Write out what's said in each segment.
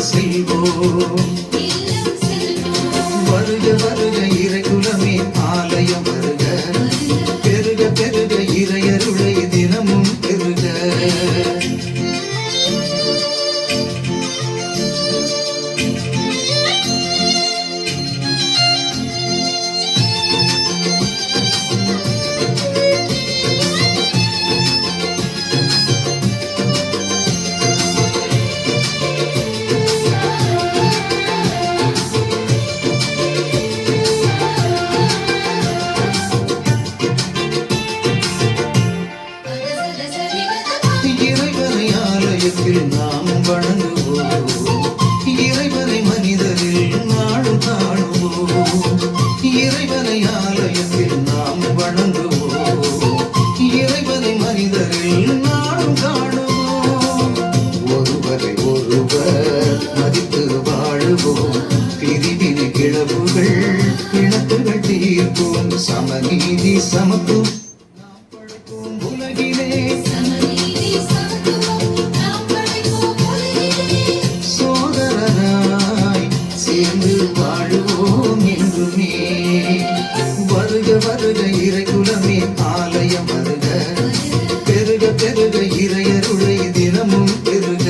செல்வோம். வருக வருக இறைக்குலமே ஆலயம் வருக, பெருக பெருக இறையருளை தினமும் பெருக. இறைவனை ஆலயத்தில் நாம் வணங்குவோம், இறைவனை மனிதரில் நாளும் காணுவோம். இறைவனை ஆலயத்தில் நாம் வணங்குவோம், இறைவனை மனிதரில் நாளும் காணுவோம். ஒருவரை ஒருவர் மதித்து வாழுவோம், பிரிவினை கிளவுகள் இணக்குகள் தீர்ப்போம். சமநீதி சமத்துவம் நாம் படைப்போம் உலகிலே, சோதரனாய் சேர்ந்து வாழுவோம் என்றுமே. வருக வருக இறைக்குலமே ஆலயம் வருக, பெருக பெருக இறையருளை தினமும் பெருக.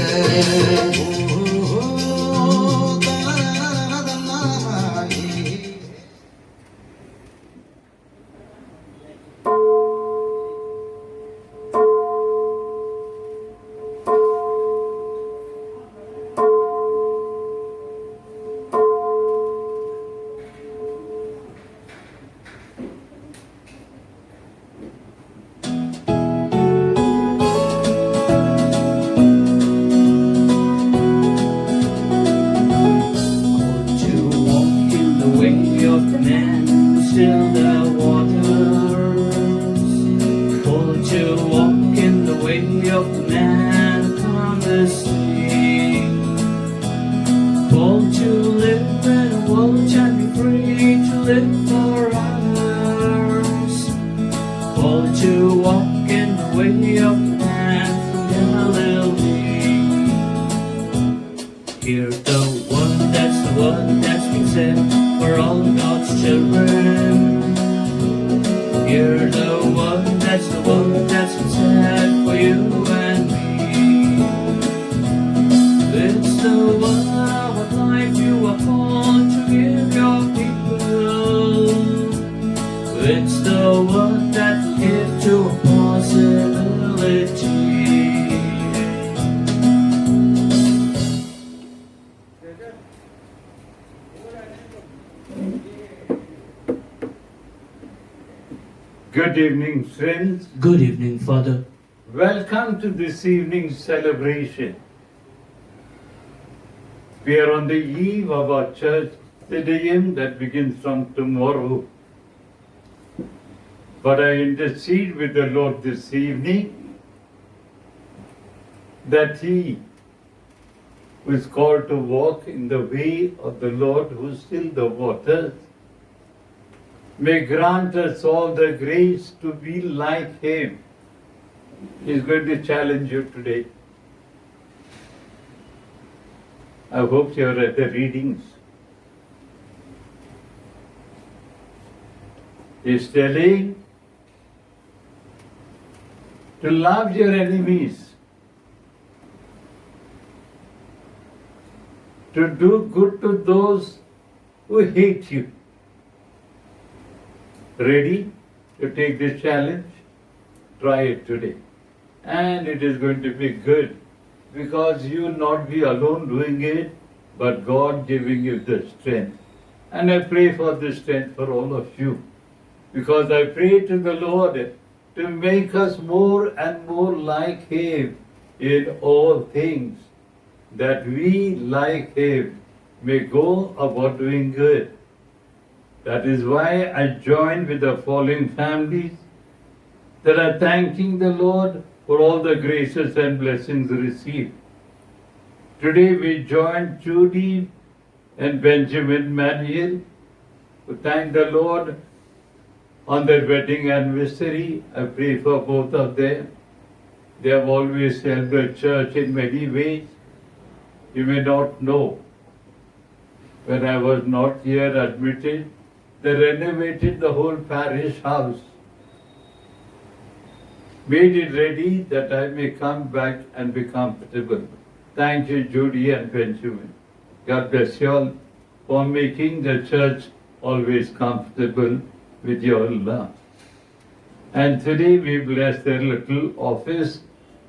To walk in the way of man who still the waters. Called to walk in the way of man upon the sea. Called to live in a world and be free to live for others. Called to walk in the way of man from Galilee. Hear the word that's been said for all God's children. Hear the word that's been said for you and me. It's the word of life you are called to give your people. It's the word that will give to a possibility. Good evening, friends. Good evening, Father. Welcome to this evening's celebration. We are on the eve of our church Judaism that begins from tomorrow. But I intercede with the Lord this evening that He who is called to walk in the way of the Lord who stilled the waters may grant us all the grace to be like Him. He is going to challenge you today. I hope you have read the readings. He is telling to love your enemies, to do good to those who hate you. Ready to take this challenge? Try it today. And it is going to be good because you will not be alone doing it, but God giving you the strength. And I pray for this strength for all of you because I pray to the Lord to make us more and more like Him in all things, that we, like Him, may go about doing good. That is why I join with the following families that are thanking the Lord for all the graces and blessings received. Today we join Judy and Benjamin Manuel who thank the Lord on their wedding anniversary. I pray for both of them. They have always helped the church in many ways. You may not know. When I was not here admitted, they renovated the whole parish house, made it ready that I may come back and be comfortable. Thank you, Judy and Benjamin. God bless you all for making the church always comfortable with your love. And today we bless their little office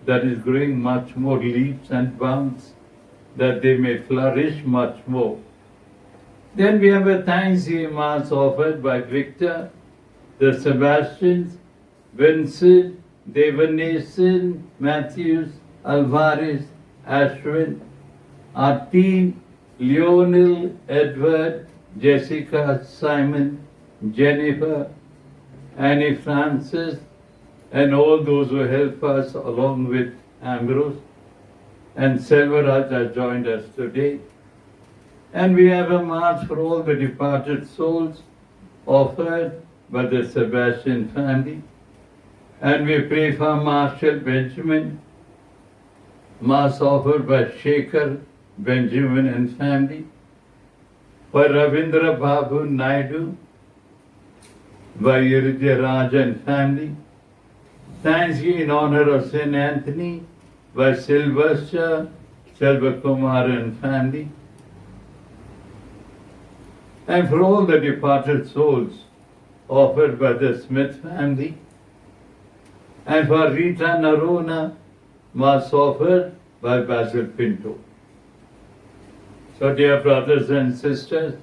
that is growing much more leaps and bounds, that they may flourish much more. Then we have a Thanksgiving Mass offered by Victor, the Sebastians, Vincent, Devanason, Matthews, Alvarez, Ashwin, our team, Lionel, Edward, Jessica, Simon, Jennifer, Annie Francis, and all those who help us along with Ambrose. And Selvaraj has joined us today. And we have a Mass for all the departed souls offered by the Sebastian family. And we pray for Marshall Benjamin, Mass offered by Shekhar Benjamin and family. For Ravindra Babu Naidu, by Iridya Raj and family. Thanksgiving in honor of St. Anthony by Sylvester Selvakumar and family. And for all the departed souls offered by the Smith family. And for Rita Narona, Mass offered by Basil Pinto. So dear brothers and sisters,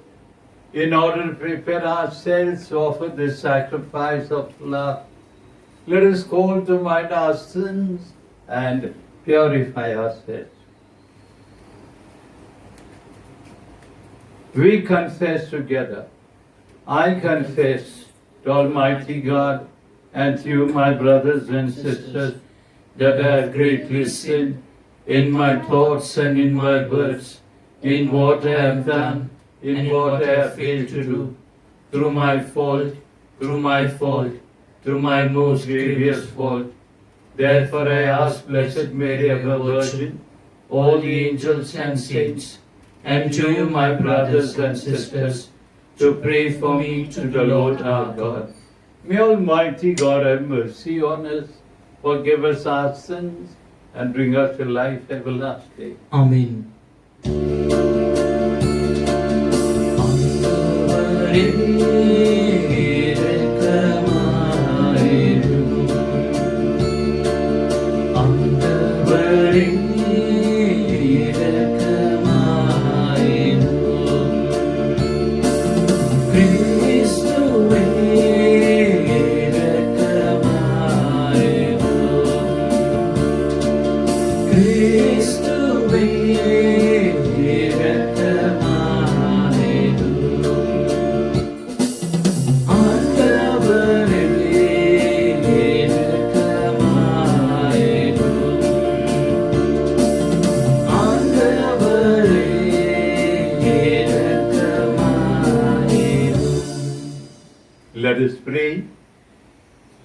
in order to prepare ourselves to offer this sacrifice of love, let us call to mind our sins and purify ourselves. We confess together. I confess to Almighty God and to you, my brothers and sisters, that I have greatly sinned in my thoughts and in my words, in what I have done, in what I have failed to do, through my fault, through my most grievous fault. Therefore I ask Blessed Mary, ever Virgin, all the angels and saints, and to you, my brothers and sisters, to pray for me to the Lord our God. May Almighty God have mercy on us, forgive us our sins, and bring us to life everlasting. Amen. Let us pray.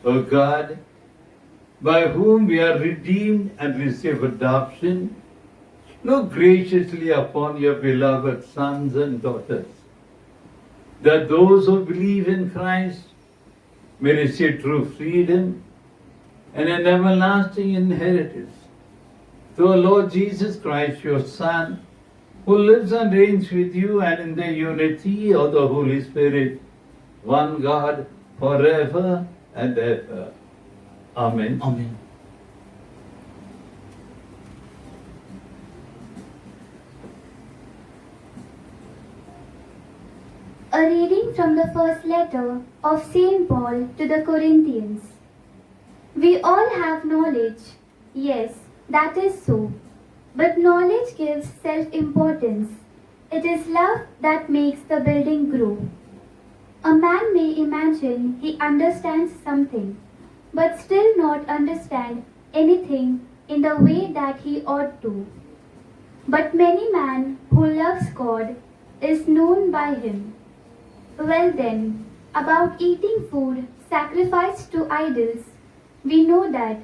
O God, by whom we are redeemed and receive adoption, look graciously upon your beloved sons and daughters, that those who believe in Christ may receive true freedom and an everlasting inheritance. Through our Lord Jesus Christ, your Son, who lives and reigns with you and in the unity of the Holy Spirit, one God, forever and ever. Amen. Amen. A reading from the first letter of St. Paul to the Corinthians. We all have knowledge. Yes, that is so. But knowledge gives self-importance. It is love that makes the building grow. A man may imagine he understands something, but still not understand anything in the way that he ought to. But many man who loves God is known by him. Well then, about eating food sacrificed to idols, we know that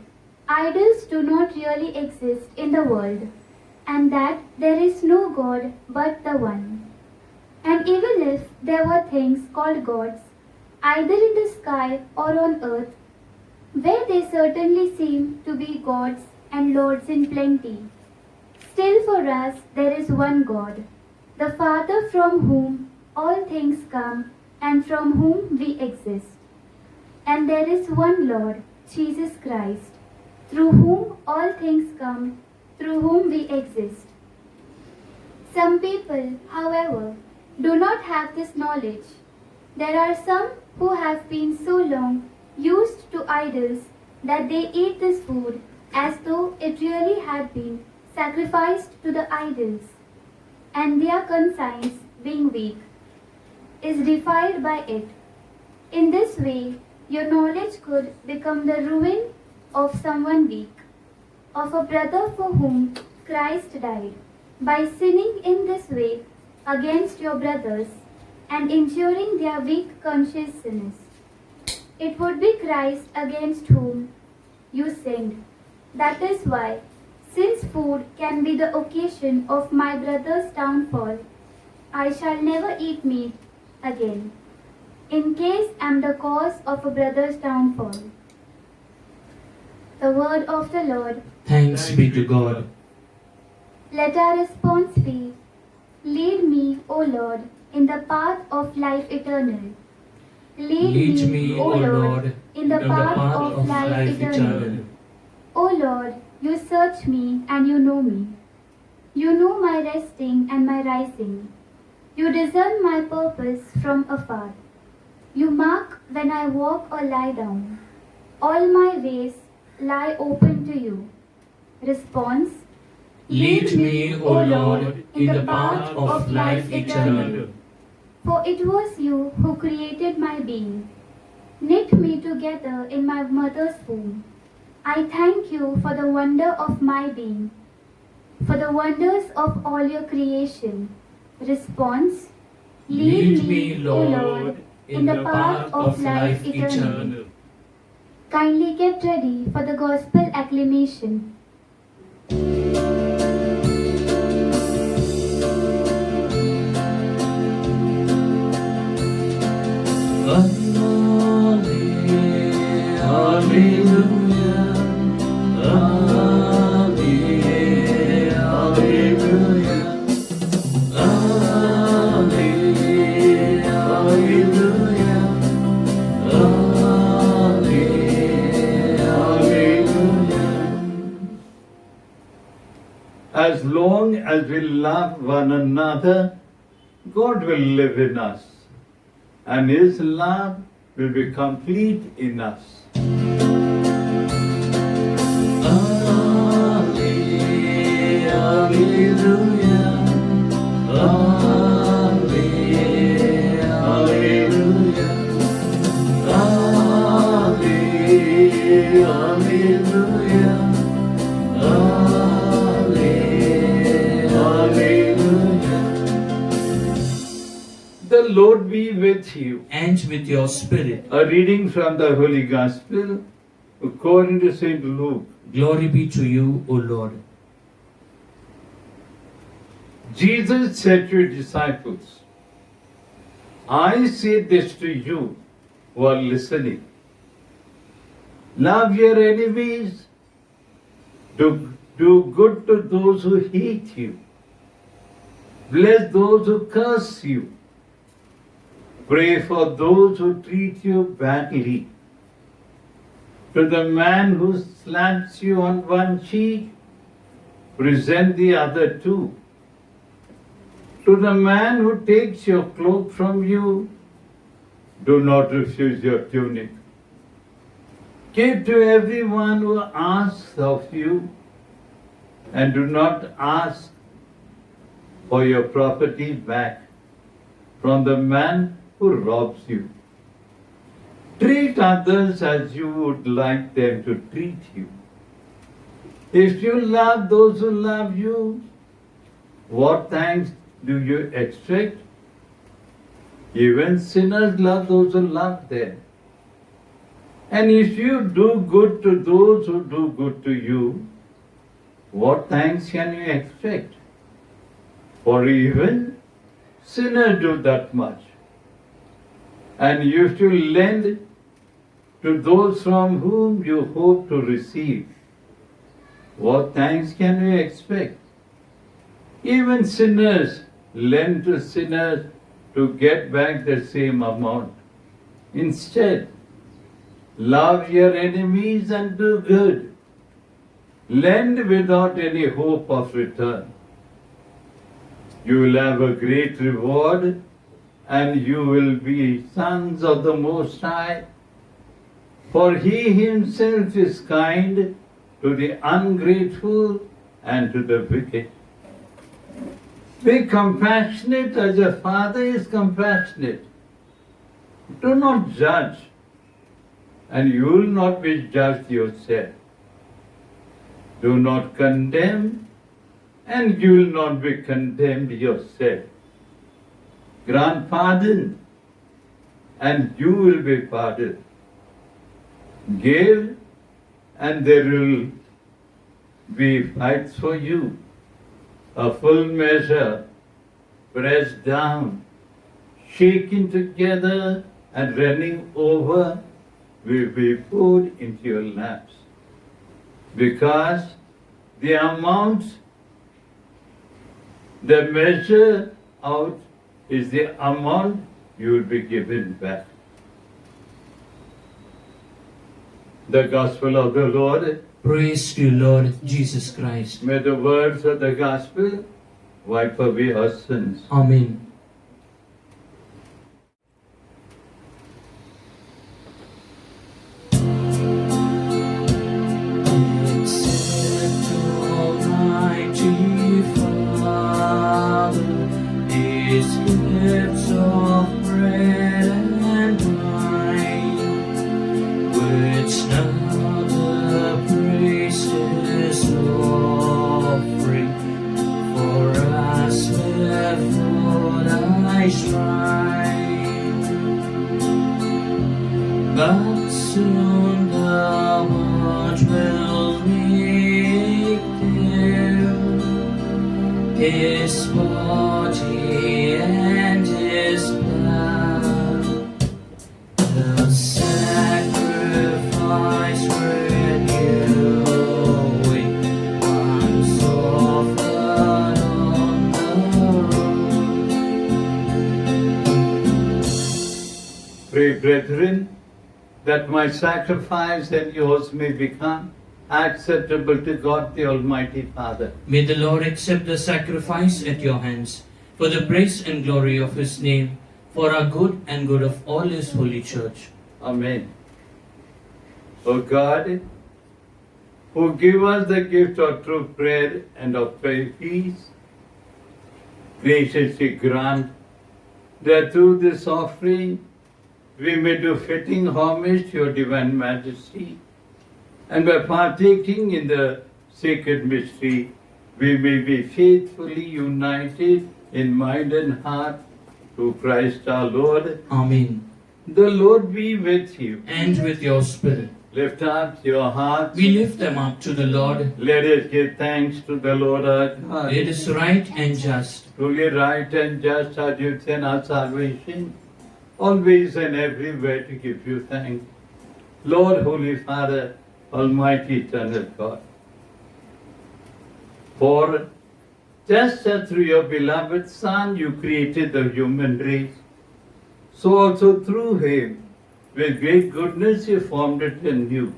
idols do not really exist in the world. and that there is no God but the one. And even if there were things called gods, either in the sky or on earth, where they certainly seem to be gods and lords in plenty, still for us there is one God, the Father from whom all things come and from whom we exist. And there is one Lord, Jesus Christ, through whom all things come, through whom we exist. Some people, however, do not have this knowledge. There are some who have been so long used to idols that they eat this food as though it really had been sacrificed to the idols, and their conscience, being weak, is defiled by it. In this way, your knowledge could become the ruin of someone weak, of a brother for whom Christ died, by sinning in this way against your brothers and injuring their weak consciousness. It would be Christ against whom you sinned. That is why, since food can be the occasion of my brother's downfall, I shall never eat meat again, in case I am the cause of a brother's downfall. The word of the Lord. Thanks be to God. Let our response be, lead me, O Lord, in the path of life eternal. Lead me, O Lord, in the path of life eternal. O Lord, you search me and you know me. You know my resting and my rising. You discern my purpose from afar. You mark when I walk or lie down. All my ways lie open to you. Response. Lead me, O Lord, in the path of life eternal. For it was you who created my being, knit me together in my mother's womb. I thank you for the wonder of my being, for the wonders of all your creation. Response. Lead me, O Lord, in the path of life eternal. Kindly get ready for the gospel acclamation. Hallelujah, As long as we love one another, God will live in us, and His love will be complete in us. The Lord be with you. and with your spirit. A reading from the Holy Gospel according to St. Luke. Glory be to you, O Lord. Jesus said to his disciples, I say this to you who are listening. Love your enemies. Do good to those who hate you. Bless those who curse you. Pray for those who treat you badly. To the man who slaps you on one cheek, present the other too. To the man who takes your cloak from you, do not refuse your tunic. Give to everyone who asks of you, and do not ask for your property back from the man who robs you. Treat others as you would like them to treat you. If you love those who love you, what thanks do you expect? Even sinners love those who love them. And if you do good to those who do good to you, what thanks can you expect? For even sinners do that much. And you have to lend to those from whom you hope to receive. What thanks can you expect? Even sinners lend to sinners to get back the same amount. Instead, love your enemies and do good. Lend without any hope of return. You will have a great reward and you will be sons of the Most High. For He Himself is kind to the ungrateful and to the wicked. Be compassionate as your Father is compassionate. Do not judge, and you will not be judged yourself. Do not condemn, and you will not be condemned yourself. Grant pardon, and you will be pardoned. Give, and there will be fights for you. A full measure, pressed down, shaken together, and running over, will be poured into your laps. Because the amount, the measure out is the amount you will be given back. The Gospel of the Lord. Praise to you, Lord Jesus Christ. May the words of the Gospel wipe away our sins. Amen. Accept, Almighty Father, these gifts of bread and wine, which now the priest is offering for us before thy shrine. But soon the Lord will make them His body and His blood, the sacrifice renewing once offered on the rood. Pray, brethren, that my sacrifice and yours may become acceptable to God the Almighty Father. May the Lord accept the sacrifice at your hands for the praise and glory of His name, for our good and good of all His holy church. Amen. O God, who give us the gift of true prayer and of peace, graciously grant that through this offering we may do fitting homage to your divine majesty, and by partaking in the sacred mystery, we may be faithfully united in mind and heart through Christ our Lord. Amen. The Lord be with you. And with your spirit. Lift up your hearts. We lift them up to the Lord. Let us give thanks to the Lord our God. It is right and just. Truly right and just are you in our salvation, always and everywhere to give you thanks. Lord, Holy Father, Almighty Eternal God. For just as through your beloved Son you created the human race, so also through him, with great goodness you formed it anew.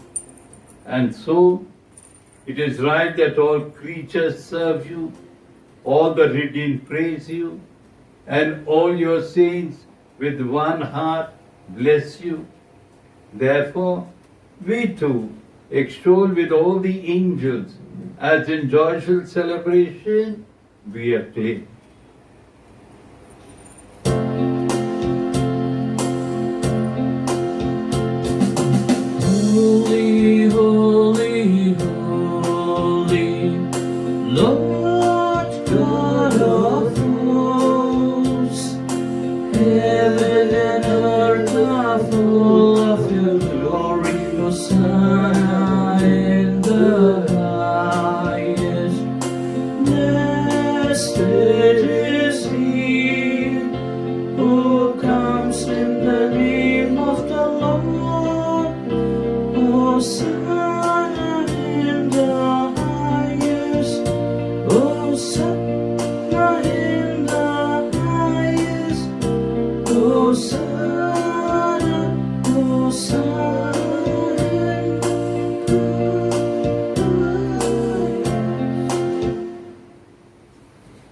And so it is right that all creatures serve you, all the redeemed praise you, and all your saints with one heart bless you. Therefore, we too extol with all the angels, as in joyful celebration we acclaim. Holy, holy, holy, Lord God of hosts, heaven and earth are full of your glory. Hosanna in the highest.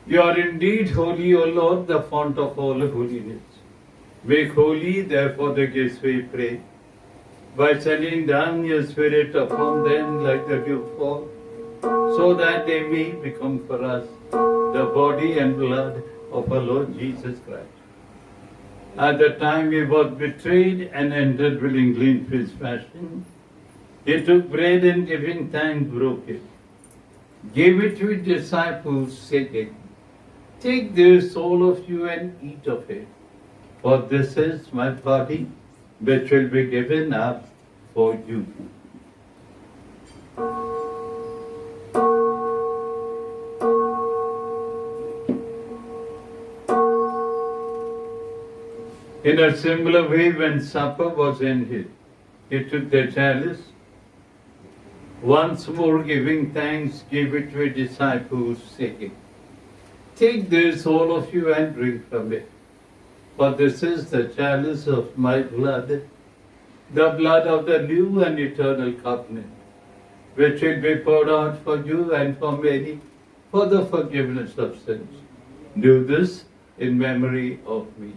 You are indeed holy, O Lord, the fount of all holiness. Make holy, therefore, the gifts we pray, by sending down your Spirit upon them like the dewfall, so that they may become for us the body and blood of our Lord Jesus Christ. At the time he was betrayed and entered willingly into his passion, he took bread and giving thanks broke it, gave it to his disciples, saying, "Take this, all of you, and eat of it, for this is my body, which will be given up for you." In a similar way, when supper was ended, he took the chalice, once more giving thanks, gave it to his disciples, saying, "Take this, all of you, and drink from it, for this is the chalice of my blood, the blood of the new and eternal covenant, which will be poured out for you and for many for the forgiveness of sins. Do this in memory of me."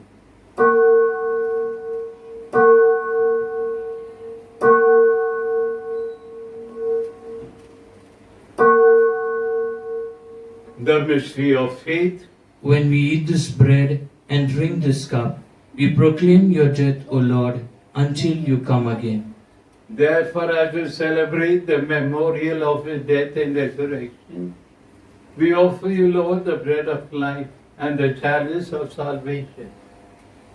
The mystery of faith. When we eat this bread and drink this cup, we proclaim your death, O Lord, until you come again. Therefore, as we celebrate the memorial of his death and resurrection, we offer you, Lord, the bread of life and the chalice of salvation,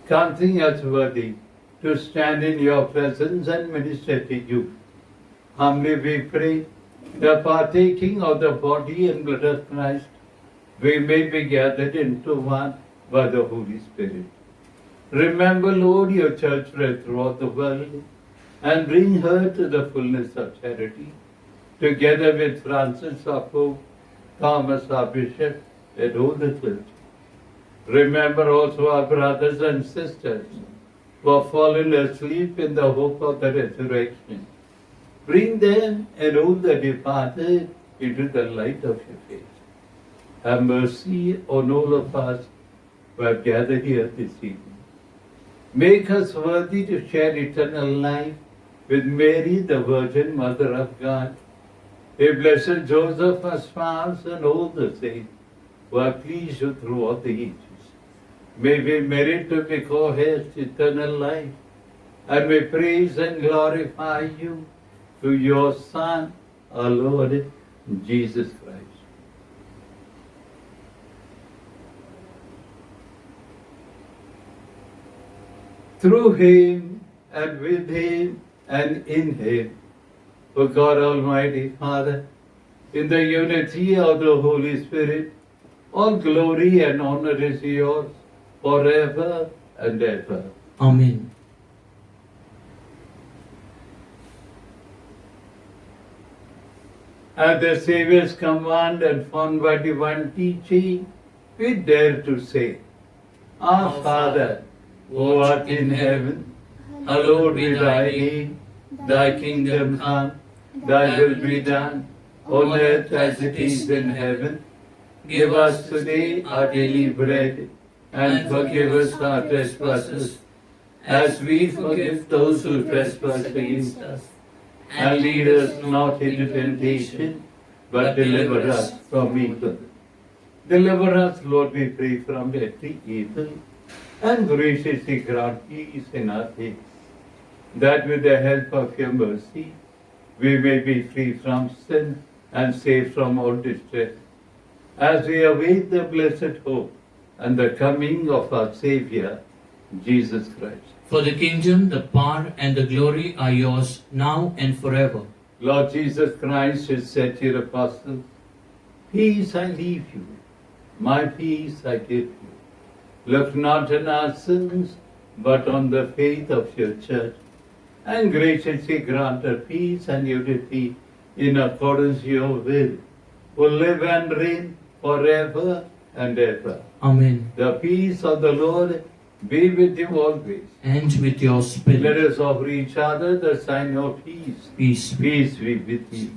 counting us worthy to stand in your presence and minister to you. Humbly we pray, the partaking of the body and blood of Christ, we may be gathered into one by the Holy Spirit. Remember, Lord, your church spread throughout the world, and bring her to the fullness of charity, together with Francis our Pope, Thomas our Bishop, and all the clergy. Remember also our brothers and sisters who have fallen asleep in the hope of the resurrection. Bring them and all the departed into the light of your face. Have mercy on all of us who have gathered here this evening. Make us worthy to share eternal life with Mary, the Virgin Mother of God, a blessed Joseph, our spouse, and all the saints who are pleased you throughout the ages. May we merit to be co-heirs to eternal life, and may praise and glorify you through your Son, our Lord, Jesus Christ. Through him, and with him, and in him, O God Almighty Father, in the unity of the Holy Spirit, all glory and honor is yours forever and ever. Amen. At the Saviour's command and found by divine teaching, we dare to say, Our Father, who art in heaven, hallowed be thy name. Thy kingdom come, thy will be done, on earth as it is in heaven. Give us today our daily bread, and forgive us our trespasses, as we forgive those who trespass against us. And lead us not into temptation, but deliver us from evil. Deliver us, Lord, we pray, from every evil, and graciously grant peace in our days, that with the help of your mercy, we may be free from sin and saved from all distress, as we await the blessed hope and the coming of our Saviour, Jesus Christ. For the kingdom, the power, and the glory are yours now and forever. Lord Jesus Christ has said to your apostles, Peace I leave you, my peace I give you. Look not on our sins, but on the faith of your church, and graciously grant her peace and unity in accordance with your will, who live and reign forever and ever. Amen. The peace of the Lord be with you always. And with your spirit. Let us offer each other the sign of peace. Peace. Peace be with you.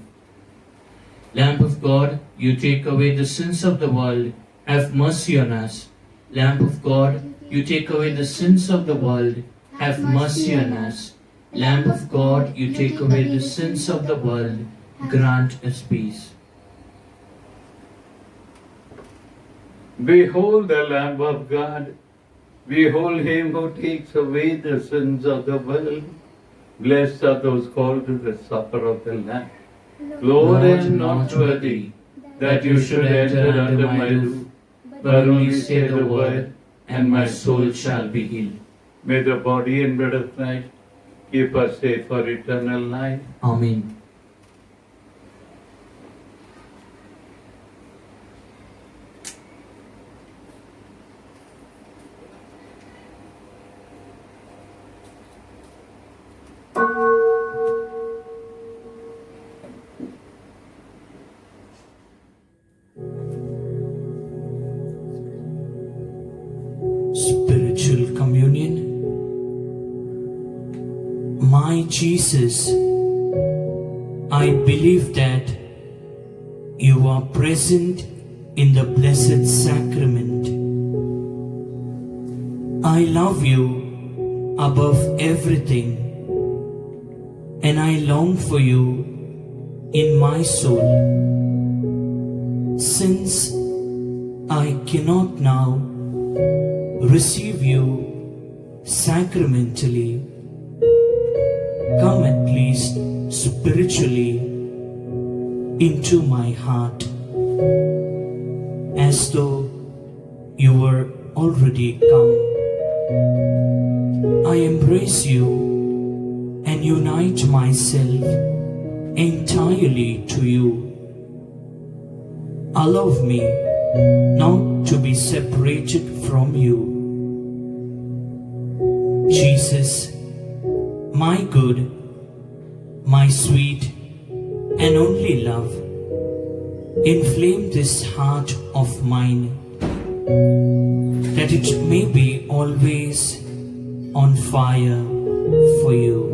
Lamb of God, you take away the sins of the world. have mercy on us. Lamb of God, you take away the sins of the world, have mercy on us. Lamb of God, you take away the sins of the world, grant us peace. Behold the Lamb of God. Behold him who takes away the sins of the world. Blessed are those called to the supper of the Lamb. Lord, I am not worthy that you should enter under my roof, but only say the word, and my soul shall be healed. May the body and blood of Christ keep us safe for eternal life. Amen. Spiritual communion. My Jesus, I believe that you are present in the Blessed Sacrament. I love you above everything, and I long for you in my soul. Since I cannot now receive you sacramentally, come at least spiritually into my heart, as though you were already come. I embrace you and unite myself entirely to you. Allow me not to be separated from you. Jesus, my good, my sweet and only love, inflame this heart of mine, that it may be always on fire for you.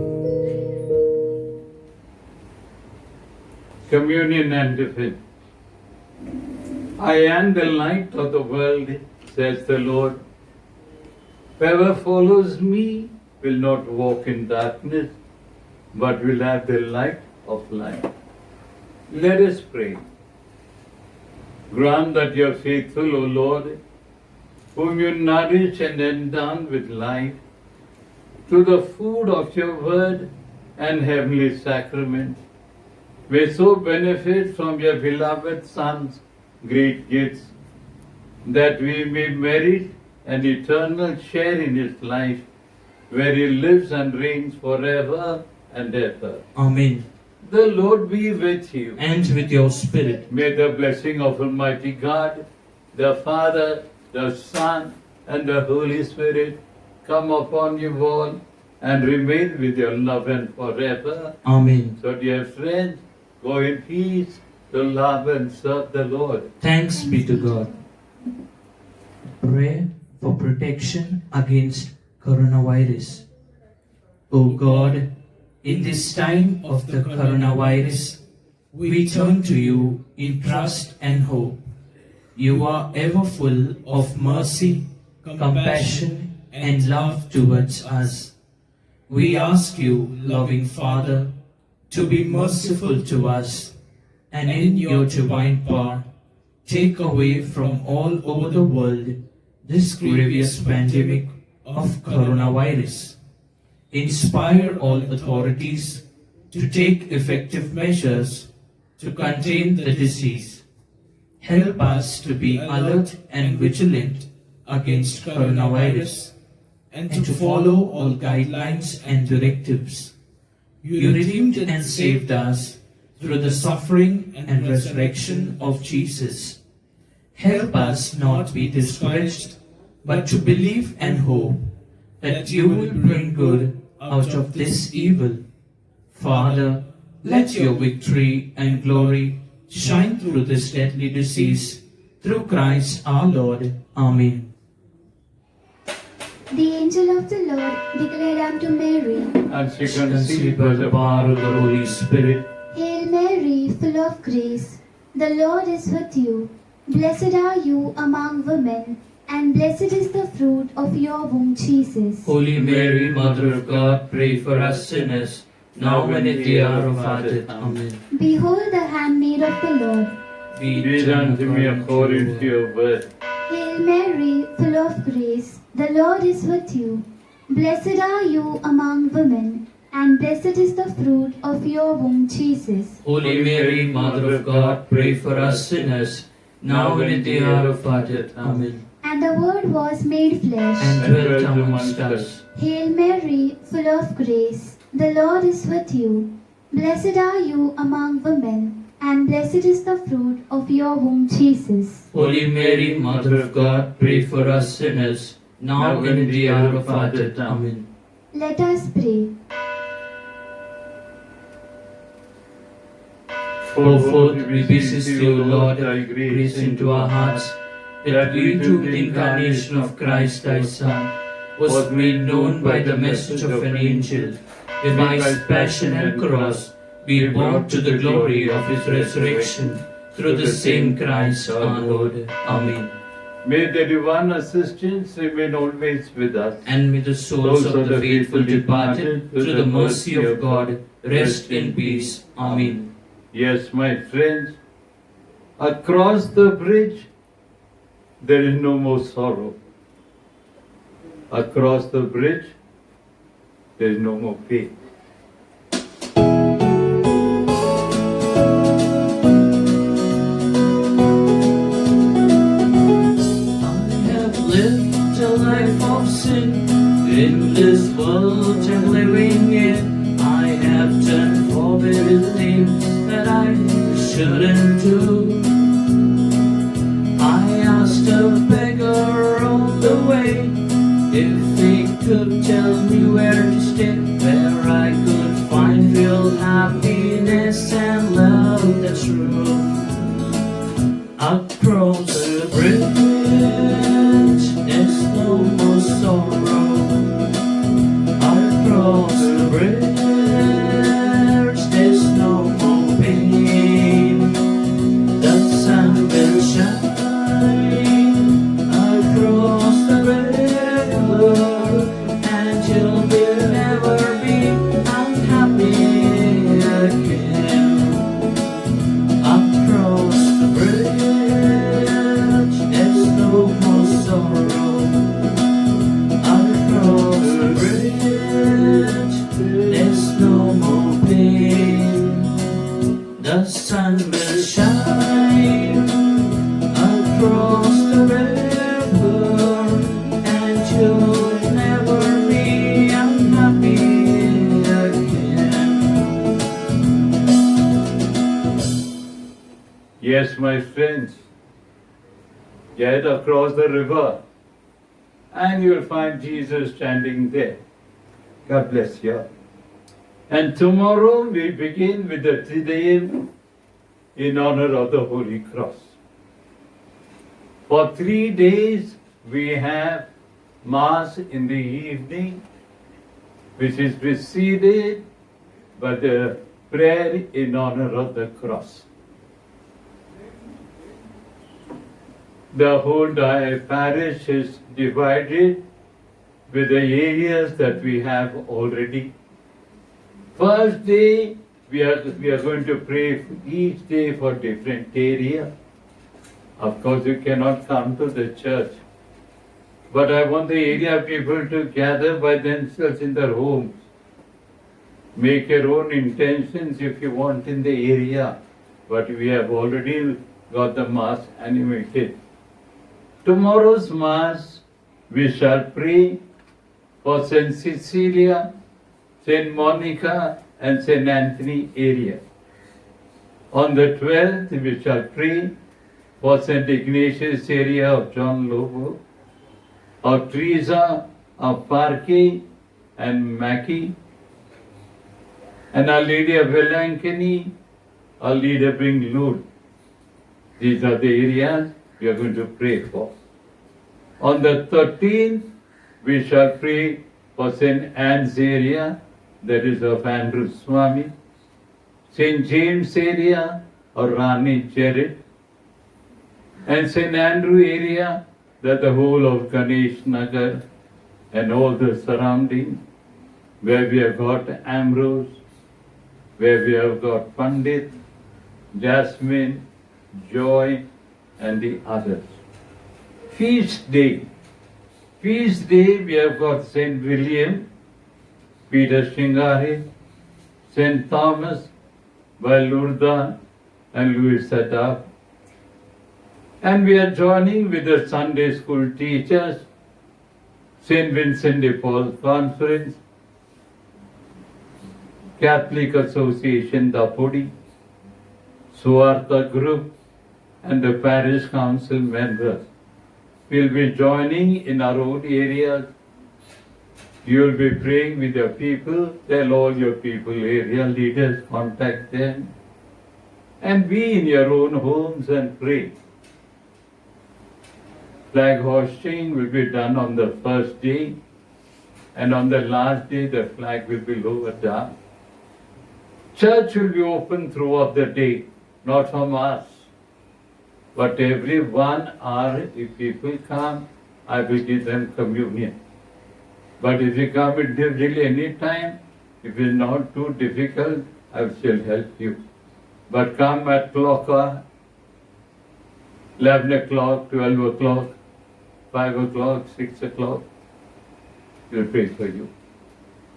Communion and defense. I am the light of the world, says the Lord. Whoever follows me will not walk in darkness, but will have the light of life. Let us pray. Grant that you are faithful, O Lord, whom you nourish and endow with life, to the food of your word and heavenly sacraments, may so benefit from your beloved Son's great gifts, that we may merit an eternal share in his life, where he lives and reigns forever and ever. Amen. The Lord be with you. And with your spirit. May the blessing of Almighty God, the Father, the Son, and the Holy Spirit come upon you all and remain with your love and forever. Amen. So, dear friends, go in peace to love and serve the Lord. Thanks be to God. Pray for protection against coronavirus. O God, in this time of the coronavirus, we turn to you in trust and hope. You are ever full of mercy, compassion, and love towards us. We ask you, loving Father, to be merciful to us, and in your divine power, take away from all over the world this grievous pandemic of coronavirus. Inspire all authorities to take effective measures to contain the disease. Help us to be alert and vigilant against coronavirus, and to follow all guidelines and directives. You redeemed and saved us through the suffering and resurrection of Jesus. Help us not be discouraged, but to believe and hope that you will bring good out of this evil. Father, let your victory and glory shine through this deadly disease, through Christ our Lord. Amen. The angel of the Lord declared unto Mary, And she conceived by the power of the Holy Spirit. Hail Mary, full of grace, the Lord is with you. Blessed are you among women, and blessed is the fruit of your womb, Jesus. Holy Mary, Mother of God, pray for us sinners, now and at the hour of our death. Amen. Behold the handmaid of the Lord. Be done to me according to your word. Hail Mary, full of grace, the Lord is with you. Blessed are you among women, and blessed is the fruit of your womb, Jesus. Holy Mary, Mother of God, pray for us sinners, now and at the hour of our death. Amen. And the Word was made flesh And dwelt amongst us. Hail Mary, full of grace, the Lord is with you. Blessed are you among women, and blessed is the fruit of your womb, Jesus. Holy Mary, Mother of God, pray for us sinners, now and at the hour of our death. Amen. Let us pray. Pour forth, we beseech you, Lord, thy grace into our hearts, that we through the incarnation of Christ thy Son was made known by the message of an angel, and by his passion and cross be brought to the glory of his resurrection, through the same Christ our Lord. Amen. May the divine assistance remain always with us. And may the souls of the faithful departed, through the mercy of God, rest in peace. Amen. Yes, my friends, across the bridge, there is no more sorrow. Across the bridge, there is no more pain. I have lived a life of sin in this world I'm living in. I have done forbidden things that I shouldn't do. I asked a beggar on the way if he could tell me where to stay, where I could find real happiness and love that's true. Across the bridge, there's no more sorrow. Across the bridge, there's no more pain. The sun will shine across the river, and you will never be unhappy again. Across the bridge, there's no more sorrow. Across the bridge, there's no more pain. The sun will shine across the river, and you'll never be unhappy again. Yes, my friends, get across the river and you'll find Jesus standing there. God bless you. And tomorrow we begin with the Te Deum in honor of the Holy Cross. For 3 days we have Mass in the evening, which is preceded by the prayer in honor of the cross. The whole parish is divided with the areas that we have already. First day, we are going to pray each day for different area. Of course, you cannot come to the church. But I want the area people to gather by themselves in their homes. Make your own intentions if you want in the area. But we have already got the Mass animated. Tomorrow's Mass, we shall pray for St. Cecilia, St. Monica and St. Anthony area. On the 12th, we shall pray for St. Ignatius area of John Lobo, of Teresa of Parque and Mackie, and Our Lady of Velankini, Our Lady of Lourdes. These are the areas we are going to pray for. On the 13th, we shall pray for St. Anne's area, that is of Andrew Swami, St. James area of Rani Jared, And St. Andrew area, that the whole of Ganesh Nagar and all the surroundings, where we have got Ambrose, where we have got Pandit, Jasmine, Joy, and the others. Feast day. Feast day, we have got St. William, Peter Shingari, St. Thomas, Valurda, and Louis Sadaf. And we are joining with the Sunday school teachers, St. Vincent de Paul Conference, Catholic Association Dapodi, Suartha Group, and the parish council members. We'll be joining in our own areas. You'll be praying with your people. Tell all your people, area leaders, contact them. And be in your own homes and pray. Flag hoisting will be done on the first day, and on the last day the flag will be lowered down. Church will be open throughout the day, not from us, but every 1 hour if people come, I will give them communion. But if you come individually any time, if it's not too difficult, I will still help you. But come at clock, 11 o'clock, 12 o'clock, 5 o'clock, 6 o'clock, we'll pray for you.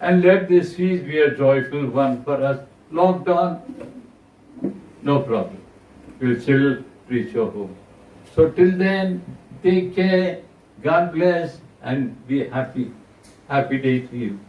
And let this feast be a joyful one for us. Lockdown, no problem. We'll still reach your home. So till then, take care, God bless, and be happy. Happy day to you.